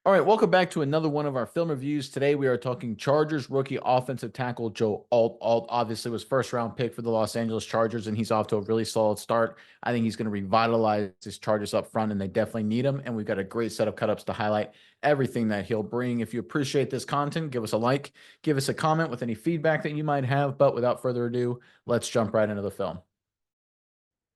All right, welcome back to another one of our film reviews. Today we are talking Chargers rookie offensive tackle Joe Alt. Alt obviously was first round pick for the Los Angeles Chargers, and he's off to a really solid start. I think he's going to revitalize his Chargers up front, and they definitely need him. And we've got a great set of cut-ups to highlight everything that he'll bring. If you appreciate this content, give us a like, give us a comment with any feedback that you might have. But without further ado, let's jump right into the film.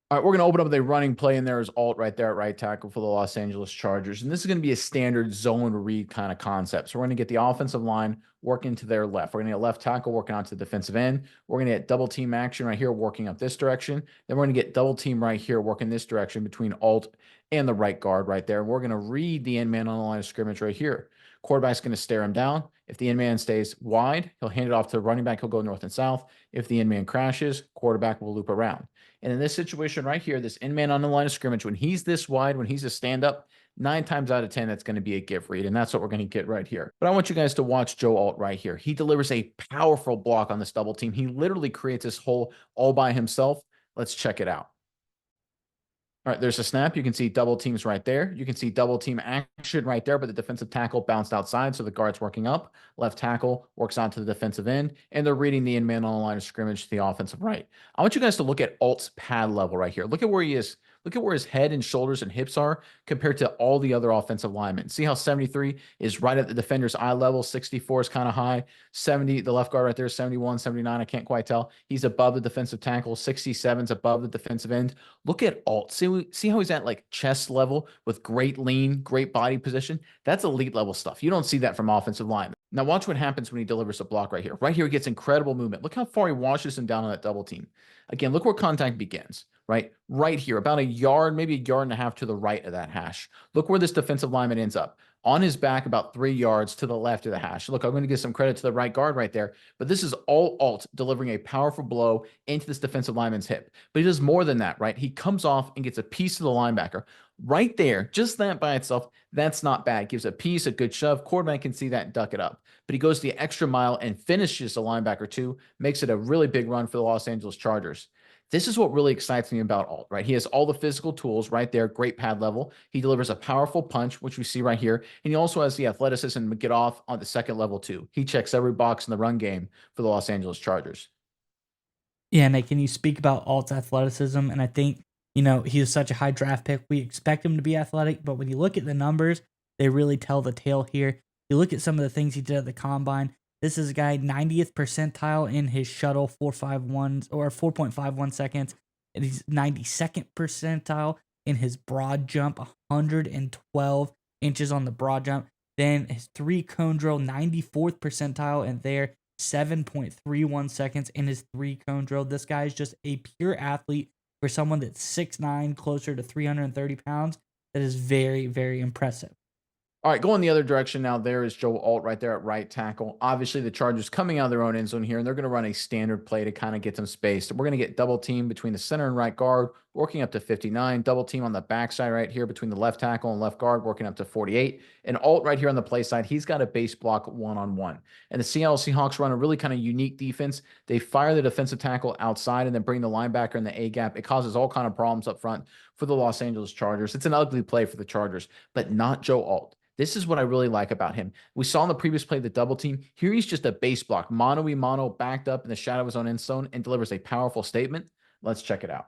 All right, we're going to open up with a running play, and there is Alt right there at right tackle for the Los Angeles Chargers. And this is going to be a standard zone read kind of concept. So we're going to get the offensive line working to their left. We're going to get left tackle working onto the defensive end. We're going to get double team action right here working up this direction. Then we're going to get double team right here working this direction between Alt and the right guard right there. We're going to read the end man on the line of scrimmage right here. Quarterback's going to stare him down. If the end man stays wide, he'll hand it off to the running back. He'll go north and south. If the end man crashes, quarterback will loop around. And in this situation right here, this end man on the line of scrimmage, when he's this wide, when he's a stand up, 9 times out of 10, that's going to be a give read. And that's what we're going to get right here. But I want you guys to watch Joe Alt right here. He delivers a powerful block on this double team. He literally creates this hole all by himself. Let's check it out. All right, there's a snap. You can see double teams right there. You can see double team action right there, but the defensive tackle bounced outside, so the guard's working up. Left tackle works onto the defensive end, and they're reading the end man on the line of scrimmage to the offensive right. I want you guys to look at Alt's pad level right here. Look at where he is. Look at where his head and shoulders and hips are compared to all the other offensive linemen. See how 73 is right at the defender's eye level. 64 is kind of high. 70, the left guard right there, 71, 79. I can't quite tell. He's above the defensive tackle. 67 is above the defensive end. Look at Alt. See how he's at like chest level with great lean, great body position? That's elite level stuff. You don't see that from offensive linemen. Now watch what happens when he delivers a block right here. Right here, he gets incredible movement. Look how far he washes him down on that double team. Again, look where contact begins, right? Right here, about a yard, maybe a yard and a half to the right of that hash. Look where this defensive lineman ends up. On his back, about 3 yards to the left of the hash. Look, I'm going to give some credit to the right guard right there, but this is all Alt delivering a powerful blow into this defensive lineman's hip. But he does more than that, right? He comes off and gets a piece of the linebacker. Right there, just that by itself, that's not bad. Gives a piece, a good shove. Quarterback can see that and duck it up. But he goes the extra mile and finishes the linebacker too. Makes it a really big run for the Los Angeles Chargers. This is what really excites me about Alt, right? He has all the physical tools right there, great pad level. He delivers a powerful punch, which we see right here. And he also has the athleticism to get off on the second level too. He checks every box in the run game for the Los Angeles Chargers. Yeah, Nick, can you speak about Alt's athleticism? And I think, he is such a high draft pick. We expect him to be athletic, but when you look at the numbers, they really tell the tale here. You look at some of the things he did at the combine. This is a guy 90th percentile in his shuttle 4.51 or 4.51 seconds. And he's 92nd percentile in his broad jump, 112 inches on the broad jump. Then his 3 cone drill, 94th percentile, and there 7.31 seconds in his 3 cone drill. This guy is just a pure athlete for someone that's 6'9", closer to 330 pounds. That is very, very impressive. All right, going the other direction now, there is Joe Alt right there at right tackle. Obviously, the Chargers coming out of their own end zone here, and they're going to run a standard play to kind of get some space. We're going to get double team between the center and right guard, working up to 59. Double team on the backside right here between the left tackle and left guard, working up to 48. And Alt right here on the play side, he's got a base block one-on-one. And the Seattle Seahawks run a really kind of unique defense. They fire the defensive tackle outside and then bring the linebacker in the A-gap. It causes all kind of problems up front for the Los Angeles Chargers. It's an ugly play for the Chargers, but not Joe Alt. This is what I really like about him. We saw in the previous play the double team. Here he's just a base block, mono-y-mono, backed up in the shadow of his own end zone and delivers a powerful statement. Let's check it out.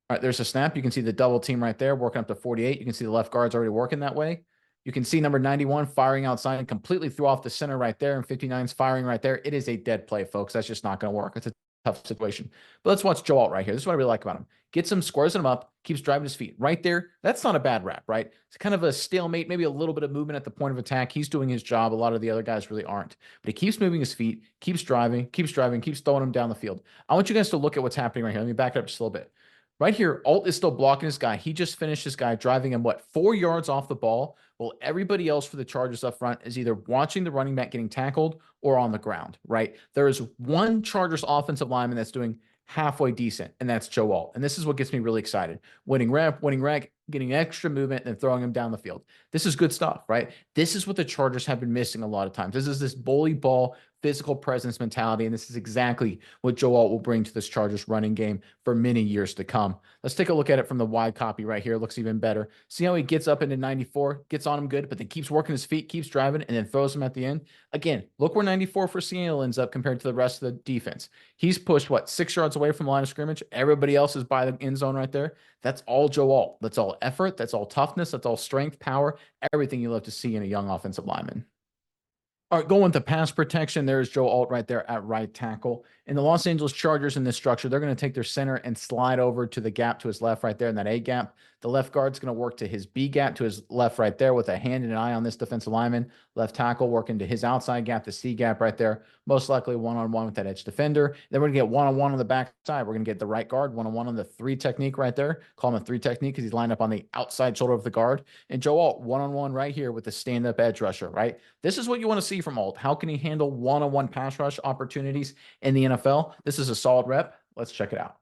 All right, there's a snap. You can see the double team right there working up to 48. You can see the left guard's already working that way. You can see number 91 firing outside and completely threw off the center right there, and 59's firing right there. It is a dead play, folks. That's just not going to work. It's a tough situation. But let's watch Joe Alt right here. This is what I really like about him. Gets him, squares him up, keeps driving his feet. Right there, that's not a bad wrap, right? It's kind of a stalemate, maybe a little bit of movement at the point of attack. He's doing his job. A lot of the other guys really aren't. But he keeps moving his feet, keeps driving, keeps throwing him down the field. I want you guys to look at what's happening right here. Let me back it up just a little bit. Right here, Alt is still blocking this guy. He just finished this guy, driving him, 4 yards off the ball, while everybody else for the Chargers up front is either watching the running back getting tackled or on the ground, right? There is one Chargers offensive lineman that's doing halfway decent, and that's Joe Alt. And this is what gets me really excited. Winning rep, winning rec, getting extra movement and throwing him down the field. This is good stuff, right? This is what the Chargers have been missing a lot of times. This is this bully ball, physical presence mentality, and this is exactly what Joe Alt will bring to this Chargers running game for many years to come. Let's take a look at it from the wide copy right here. It looks even better. See how he gets up into 94, gets on him good, but then keeps working his feet, keeps driving, and then throws him at the end. Again, look where 94 for Seattle ends up compared to the rest of the defense. He's pushed, what, 6 yards away from the line of scrimmage? Everybody else is by the end zone right there. That's all Joe Alt. That's all effort. That's all toughness. That's all strength, power, everything you love to see in a young offensive lineman. All right, going to pass protection, there's Joe Alt right there at right tackle. In the Los Angeles Chargers in this structure, they're going to take their center and slide over to the gap to his left right there in that A gap. The left guard's going to work to his B gap to his left right there with a hand and an eye on this defensive lineman. Left tackle working to his outside gap, the C gap right there. Most likely one-on-one with that edge defender. Then we're going to get one-on-one on the back side. We're going to get the right guard one-on-one on the 3 technique right there. Call him a 3 technique because he's lined up on the outside shoulder of the guard. And Joe Alt one-on-one right here with the stand-up edge rusher, right? This is what you want to see from Alt. How can he handle one-on-one pass rush opportunities in the NFL? This is a solid rep. Let's check it out.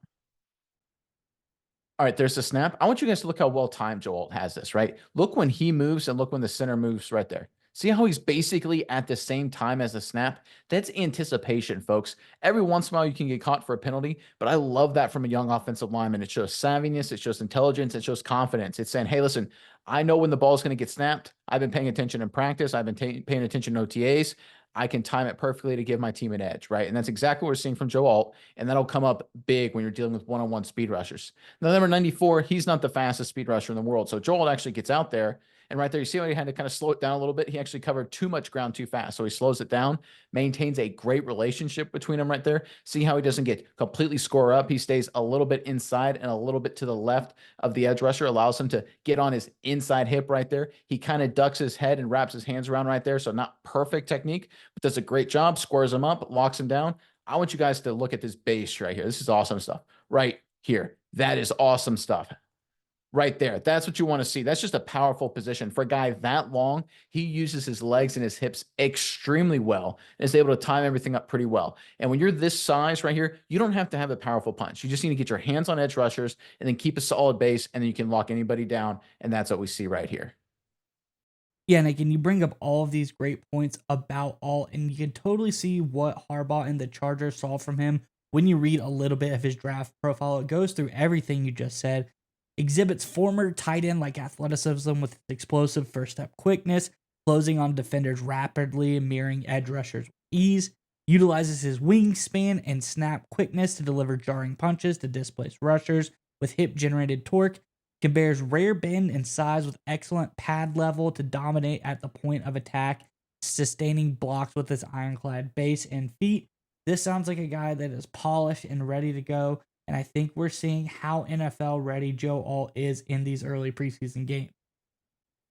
All right, there's the snap. I want you guys to look how well timed Joe Alt has this, right? Look when he moves and look when the center moves right there. See how he's basically at the same time as the snap? That's anticipation, folks. Every once in a while, you can get caught for a penalty, but I love that from a young offensive lineman. It shows savviness, it shows intelligence, it shows confidence. It's saying, hey, listen, I know when the ball is going to get snapped. I've been paying attention in practice. I've been paying attention in OTAs. I can time it perfectly to give my team an edge, right? And that's exactly what we're seeing from Joe Alt, and that'll come up big when you're dealing with one-on-one speed rushers. Now, number 94, he's not the fastest speed rusher in the world, so Joe Alt actually gets out there, and right there, you see how he had to kind of slow it down a little bit? He actually covered too much ground too fast, so he slows it down, maintains a great relationship between them right there. See how he doesn't get completely score up? He stays a little bit inside and a little bit to the left of the edge rusher, allows him to get on his inside hip right there. He kind of ducks his head and wraps his hands around right there, so not perfect technique, but does a great job, squares him up, locks him down. I want you guys to look at this base right here. This is awesome stuff right here. That is awesome stuff. Right there. That's what you want to see. That's just a powerful position. For a guy that long, he uses his legs and his hips extremely well and is able to time everything up pretty well. And when you're this size right here, you don't have to have a powerful punch. You just need to get your hands on edge rushers and then keep a solid base, and then you can lock anybody down. And that's what we see right here. Yeah, and again, you bring up all of these great points about Alt, and you can totally see what Harbaugh and the Chargers saw from him when you read a little bit of his draft profile. It goes through everything you just said, exhibits former tight end like athleticism with explosive first step quickness, closing on defenders rapidly and mirroring edge rushers with ease, utilizes his wingspan and snap quickness to deliver jarring punches to displace rushers with hip generated torque, compares rare bend and size with excellent pad level to dominate at the point of attack, sustaining blocks with his ironclad base and feet. This sounds like a guy that is polished and ready to go. And I think we're seeing how NFL ready Joe Alt is in these early preseason games.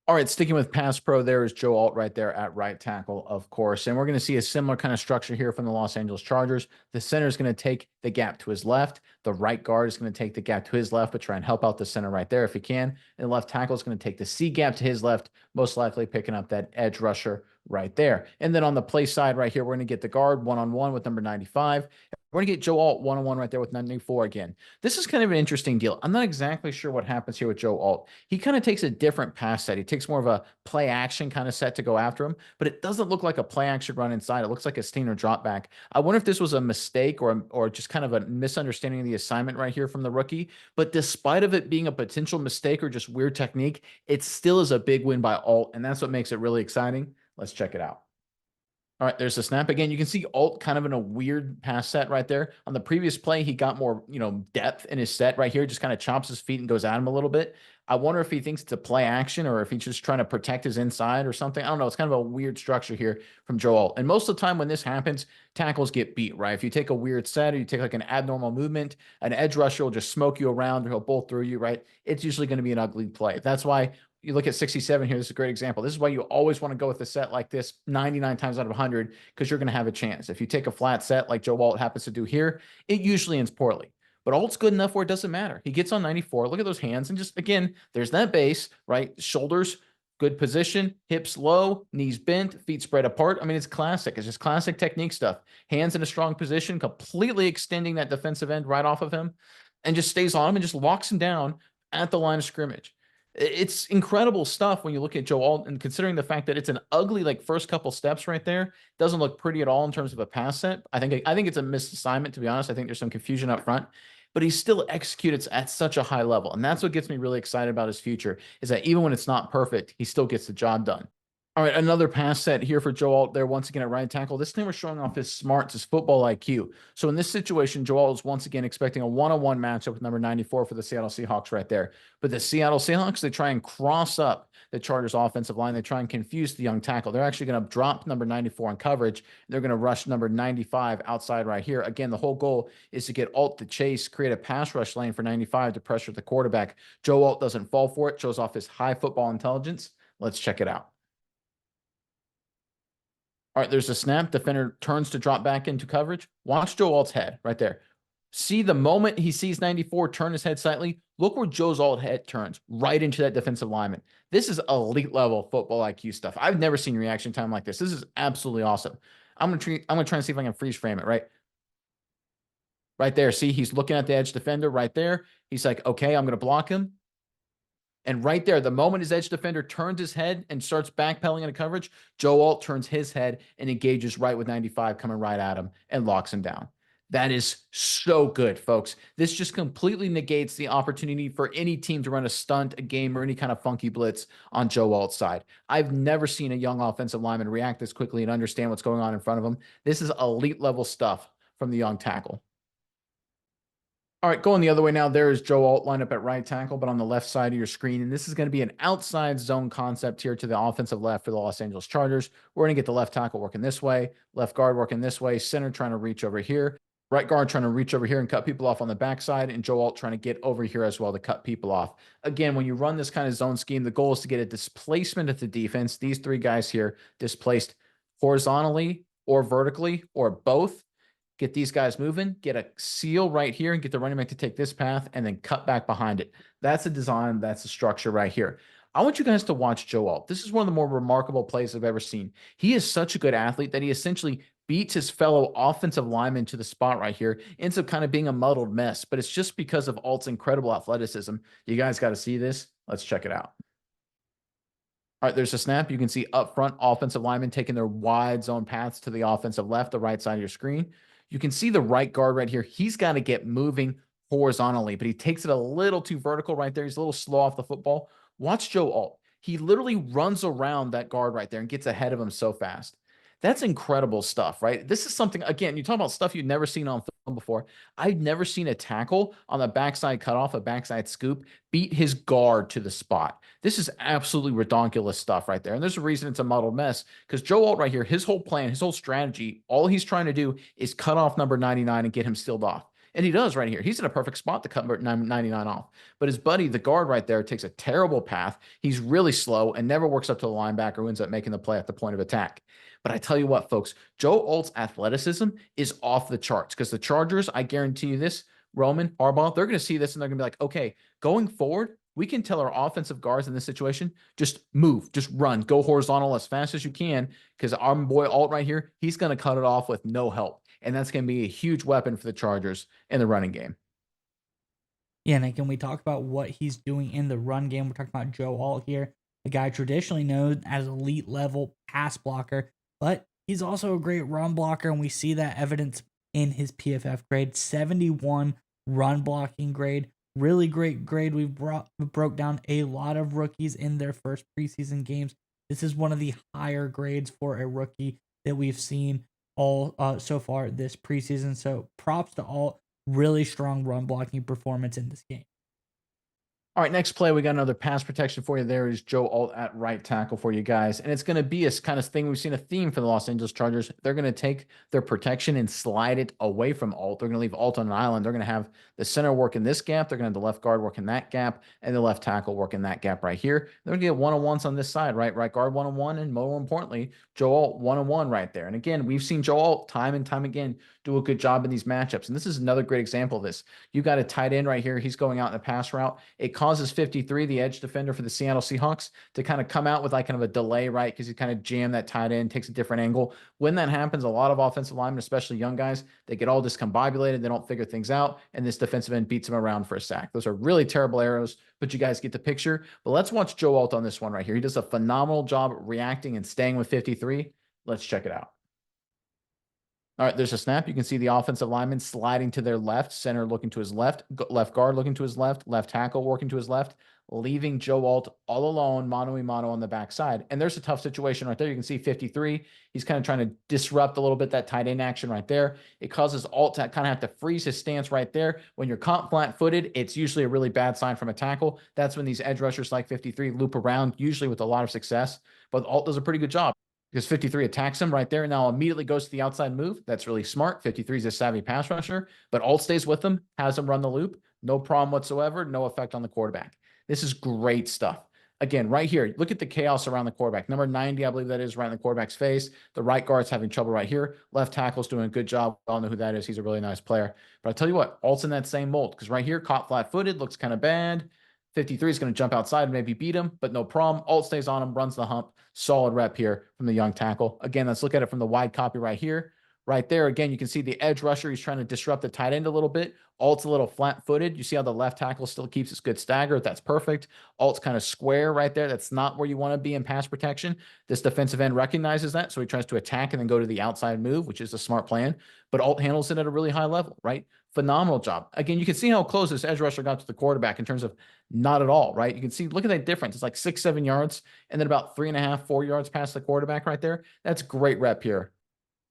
All right, sticking with pass pro, there is Joe Alt right there at right tackle, of course. And we're going to see a similar kind of structure here from the Los Angeles Chargers. The center is going to take the gap to his left. The right guard is going to take the gap to his left, but try and help out the center right there if he can. And the left tackle is going to take the C gap to his left, most likely picking up that edge rusher right there. And then on the play side right here, we're going to get the guard one-on-one with number 95. We're going to get Joe Alt one-on-one right there with 94 again. This is kind of an interesting deal. I'm not exactly sure what happens here with Joe Alt. He kind of takes a different pass set. He takes more of a play action kind of set to go after him, but it doesn't look like a play action run inside. It looks like a Steiner drop back. I wonder if this was a mistake or just kind of a misunderstanding of the assignment right here from the rookie. But despite of it being a potential mistake or just weird technique, it still is a big win by Alt, and that's what makes it really exciting. Let's check it out. All right, there's the snap. Again, you can see Alt kind of in a weird pass set right there. On the previous play, he got more, depth in his set right here, just kind of chops his feet and goes at him a little bit. I wonder if he thinks it's a play action or if he's just trying to protect his inside or something. I don't know. It's kind of a weird structure here from Joe Alt. And most of the time when this happens, tackles get beat, right? If you take a weird set or you take like an abnormal movement, an edge rusher will just smoke you around or he'll bolt through you, right? It's usually going to be an ugly play. That's why you look at 67 here. This is a great example. This is why you always want to go with a set like this 99 times out of 100 because you're going to have a chance. If you take a flat set like Joe Alt happens to do here, it usually ends poorly. But Alt's good enough where it doesn't matter. He gets on 94. Look at those hands. And just, again, there's that base, right? Shoulders, good position, hips low, knees bent, feet spread apart. I mean, it's classic. It's just classic technique stuff. Hands in a strong position, completely extending that defensive end right off of him and just stays on him and just locks him down at the line of scrimmage. It's incredible stuff when you look at Joe Alt, and considering the fact that it's an ugly like first couple steps right there, doesn't look pretty at all in terms of a pass set. I think it's a missed assignment, to be honest. I think there's some confusion up front, but he still executes at such a high level, and that's what gets me really excited about his future. Is that even when it's not perfect, he still gets the job done. All right, another pass set here for Joe Alt there once again at right tackle. This time we're showing off his smarts, his football IQ. So in this situation, Joe Alt is once again expecting a one-on-one matchup with number 94 for the Seattle Seahawks right there. But the Seattle Seahawks, they try and cross up the Chargers offensive line. They try and confuse the young tackle. They're actually going to drop number 94 in coverage. They're going to rush number 95 outside right here. Again, the whole goal is to get Alt to chase, create a pass rush lane for 95 to pressure the quarterback. Joe Alt doesn't fall for it, shows off his high football intelligence. Let's check it out. All right, there's a snap. Defender turns to drop back into coverage. Watch Joe Alt's head right there. See the moment he sees 94 turn his head slightly. Look where Joe's Alt head turns right into that defensive lineman. This is elite level football IQ stuff. I've never seen reaction time like this. This is absolutely awesome. I'm gonna try and see if I can freeze frame it right there. See, he's looking at the edge defender right there. He's like, okay, I'm gonna block him. And right there, the moment his edge defender turns his head and starts backpedaling into coverage, Joe Alt turns his head and engages right with 95 coming right at him and locks him down. That is so good, folks. This just completely negates the opportunity for any team to run a stunt, a game, or any kind of funky blitz on Joe Alt's side. I've never seen a young offensive lineman react this quickly and understand what's going on in front of him. This is elite level stuff from the young tackle. All right, going the other way now, there is Joe Alt lined up at right tackle, but on the left side of your screen. And this is going to be an outside zone concept here to the offensive left for the Los Angeles Chargers. We're going to get the left tackle working this way, left guard working this way, center trying to reach over here, right guard trying to reach over here and cut people off on the backside, and Joe Alt trying to get over here as well to cut people off. Again, when you run this kind of zone scheme, the goal is to get a displacement of the defense. These three guys here displaced horizontally or vertically or both. Get these guys moving, get a seal right here, and get the running back to take this path and then cut back behind it. That's a design. That's a structure right here. I want you guys to watch Joe Alt. This is one of the more remarkable plays I've ever seen. He is such a good athlete that he essentially beats his fellow offensive lineman to the spot right here. Ends up kind of being a muddled mess, but it's just because of Alt's incredible athleticism. You guys got to see this. Let's check it out. All right, there's a snap. You can see up front, offensive linemen taking their wide zone paths to the offensive left, the right side of your screen. You can see the right guard right here. He's got to get moving horizontally, but he takes it a little too vertical right there. He's a little slow off the football. Watch Joe Alt. He literally runs around that guard right there and gets ahead of him so fast. That's incredible stuff, right? This is something, again, you talk about stuff you've never seen on film before. I've never seen a tackle on the backside cutoff, a backside scoop, beat his guard to the spot. This is absolutely redonkulous stuff right there. And there's a reason it's a muddled mess, because Joe Alt right here, his whole plan, his whole strategy, all he's trying to do is cut off number 99 and get him sealed off. And he does right here. He's in a perfect spot to cut 99 off. But his buddy, the guard right there, takes a terrible path. He's really slow and never works up to the linebacker, who ends up making the play at the point of attack. But I tell you what, folks, Joe Alt's athleticism is off the charts, because the Chargers, I guarantee you this, Roman, Harbaugh, they're going to see this and they're going to be like, okay, going forward, we can tell our offensive guards in this situation, just move, just run, go horizontal as fast as you can, because our boy Alt right here, he's going to cut it off with no help. And that's going to be a huge weapon for the Chargers in the running game. Yeah, and again, we talk about what he's doing in the run game. We're talking about Joe Alt here, a guy traditionally known as elite level pass blocker, but he's also a great run blocker, and we see that evidence in his PFF grade, 71 run blocking grade. Really great grade. We broke down a lot of rookies in their first preseason games. This is one of the higher grades for a rookie that we've seen all so far this preseason. So props to Alt. Really strong run blocking performance in this game. All right, next play, we got another pass protection for you. There is Joe Alt at right tackle for you guys. And it's going to be a kind of thing. We've seen a theme for the Los Angeles Chargers. They're going to take their protection and slide it away from Alt. They're going to leave Alt on an island. They're going to have the center work in this gap. They're going to have the left guard work in that gap, and the left tackle work in that gap right here. They're going to get one-on-ones on this side, right? Right guard one-on-one, and more importantly, Joe Alt one-on-one right there. And again, we've seen Joe Alt time and time again do a good job in these matchups. And this is another great example of this. You got a tight end right here. He's going out in a pass route. It causes 53, the edge defender for the Seattle Seahawks, to kind of come out with like kind of a delay, right? Because he kind of jammed that tight end, takes a different angle. When that happens, a lot of offensive linemen, especially young guys, they get all discombobulated. They don't figure things out. And this defensive end beats them around for a sack. Those are really terrible arrows, but you guys get the picture. But let's watch Joe Alt on this one right here. He does a phenomenal job reacting and staying with 53. Let's check it out. All right, there's a snap. You can see the offensive lineman sliding to their left, center looking to his left, left guard looking to his left tackle working to his left, leaving Joe Alt all alone, mano a mano on the backside. And there's a tough situation right there. You can see 53. He's kind of trying to disrupt a little bit that tight end action right there. It causes Alt to kind of have to freeze his stance right there. When you're caught flat-footed, it's usually a really bad sign from a tackle. That's when these edge rushers like 53 loop around, usually with a lot of success. But Alt does a pretty good job, because 53 attacks him right there and now immediately goes to the outside move. That's really smart. 53 is a savvy pass rusher, but Alt stays with him, has him run the loop. No problem whatsoever. No effect on the quarterback. This is great stuff. Again, right here, look at the chaos around the quarterback. Number 90, I believe that is, right in the quarterback's face. The right guard's having trouble right here. Left tackle's doing a good job. I don't know who that is. He's a really nice player. But I'll tell you what, Alt's in that same mold, because right here, caught flat-footed, looks kind of bad. 53 is going to jump outside and maybe beat him, but no problem. Alt stays on him, runs the hump. Solid rep here from the young tackle. Again, let's look at it from the wide copy right here. Right there, again, you can see the edge rusher. He's trying to disrupt the tight end a little bit. Alt's a little flat-footed. You see how the left tackle still keeps his good stagger. That's perfect. Alt's kind of square right there. That's not where you want to be in pass protection. This defensive end recognizes that, so he tries to attack and then go to the outside move, which is a smart plan. But Alt handles it at a really high level, right? Phenomenal job. Again, you can see how close this edge rusher got to the quarterback in terms of not at all, right? You can see, look at that difference. It's like 6-7 yards, and then about 3.5, 4 yards past the quarterback right there. That's great rep here.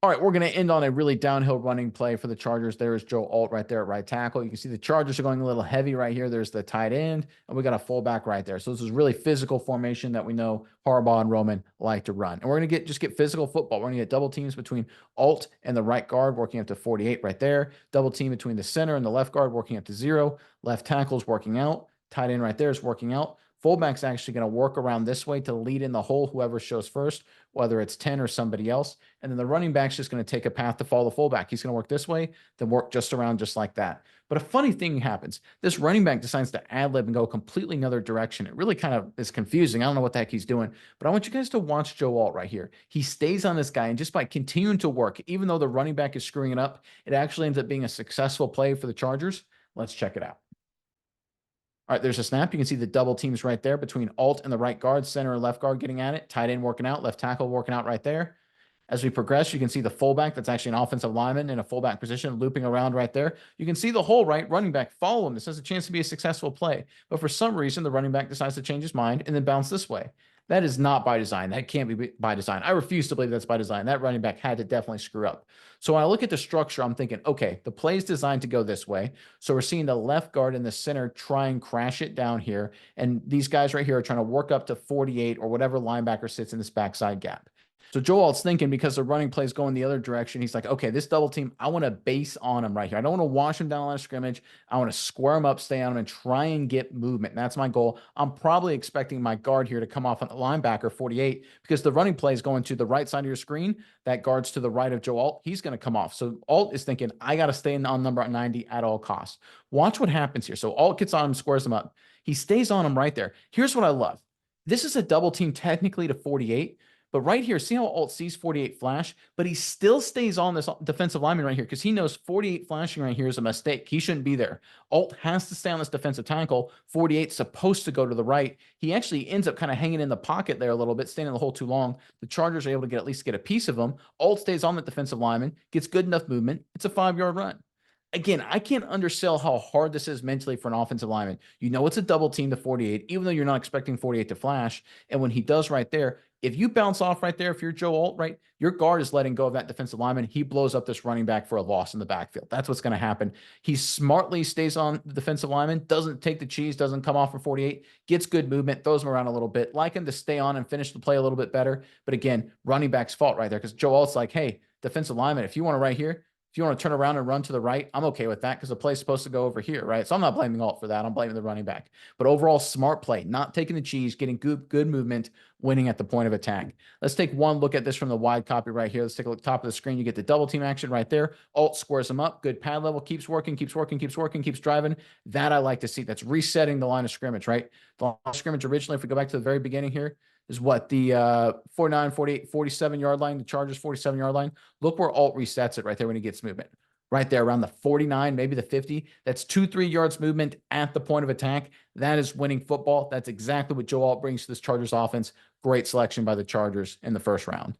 All right, we're going to end on a really downhill running play for the Chargers. There is Joe Alt right there at right tackle. You can see the Chargers are going a little heavy right here. There's the tight end, and we got a fullback right there. So this is really physical formation that we know Harbaugh and Roman like to run. And we're going to just get physical football. We're going to get double teams between Alt and the right guard working up to 48 right there. Double team between the center and the left guard working up to 0. Left tackle's working out. Tight end right there is working out. Fullback's actually going to work around this way to lead in the hole, whoever shows first, whether it's 10 or somebody else. And then the running back's just going to take a path to follow the fullback. He's going to work this way, then work just around just like that. But a funny thing happens. This running back decides to ad-lib and go completely another direction. It really kind of is confusing. I don't know what the heck he's doing, but I want you guys to watch Joe Alt right here. He stays on this guy, and just by continuing to work, even though the running back is screwing it up, it actually ends up being a successful play for the Chargers. Let's check it out. All right, there's a snap. You can see the double teams right there between Alt and the right guard, center and left guard getting at it. Tight end working out, left tackle working out right there. As we progress, you can see the fullback that's actually an offensive lineman in a fullback position looping around right there. You can see the whole right running back follow him. This has a chance to be a successful play. But for some reason, the running back decides to change his mind and then bounce this way. That is not by design. That can't be by design. I refuse to believe that's by design. That running back had to definitely screw up. So when I look at the structure, I'm thinking, okay, the play is designed to go this way. So we're seeing the left guard in the center try and crash it down here. And these guys right here are trying to work up to 48 or whatever linebacker sits in this backside gap. So Joe Alt's thinking, because the running play is going the other direction, he's like, okay, this double team, I want to base on him right here. I don't want to wash him down the line of scrimmage. I want to square him up, stay on him, and try and get movement. And that's my goal. I'm probably expecting my guard here to come off on the linebacker 48, because the running play is going to the right side of your screen. That guard's to the right of Joe Alt. He's going to come off. So Alt is thinking, I got to stay on number 90 at all costs. Watch what happens here. So Alt gets on him, squares him up. He stays on him right there. Here's what I love. This is a double team technically to 48. But right here, see how Alt sees 48 flash, but he still stays on this defensive lineman right here because he knows 48 flashing right here is a mistake. He shouldn't be there. Alt has to stay on this defensive tackle. 48 is supposed to go to the right. He actually ends up kind of hanging in the pocket there a little bit, staying in the hole too long. The Chargers are able to at least get a piece of him. Alt stays on the defensive lineman, gets good enough movement. It's a 5-yard run. Again, I can't undersell how hard this is mentally for an offensive lineman. You know it's a double team to 48, even though you're not expecting 48 to flash. And when he does right there, if you bounce off right there, if you're Joe Alt, right, your guard is letting go of that defensive lineman. He blows up this running back for a loss in the backfield. That's what's going to happen. He smartly stays on the defensive lineman, doesn't take the cheese, doesn't come off for 48, gets good movement, throws him around a little bit. Like him to stay on and finish the play a little bit better. But again, running back's fault right there, because Joe Alt's like, hey, defensive lineman, if you want to right here, If you want to turn around and run to the right, I'm okay with that because the play's supposed to go over here, right? So I'm not blaming Alt for that. I'm blaming the running back. But overall, smart play, not taking the cheese, getting good movement, winning at the point of attack. Let's take one look at this from the wide copy right here. Let's take a look top of the screen. You get the double team action right there. Alt squares them up. Good pad level. Keeps working, keeps working, keeps working, keeps driving. That I like to see. That's resetting the line of scrimmage, right? The line of scrimmage originally, if we go back to the very beginning here, is what the 49, 48, 47 yard line, the Chargers 47-yard line. Look where Alt resets it right there when he gets movement. Right there around the 49, maybe the 50. That's 2-3 yards movement at the point of attack. That is winning football. That's exactly what Joe Alt brings to this Chargers offense. Great selection by the Chargers in the first round.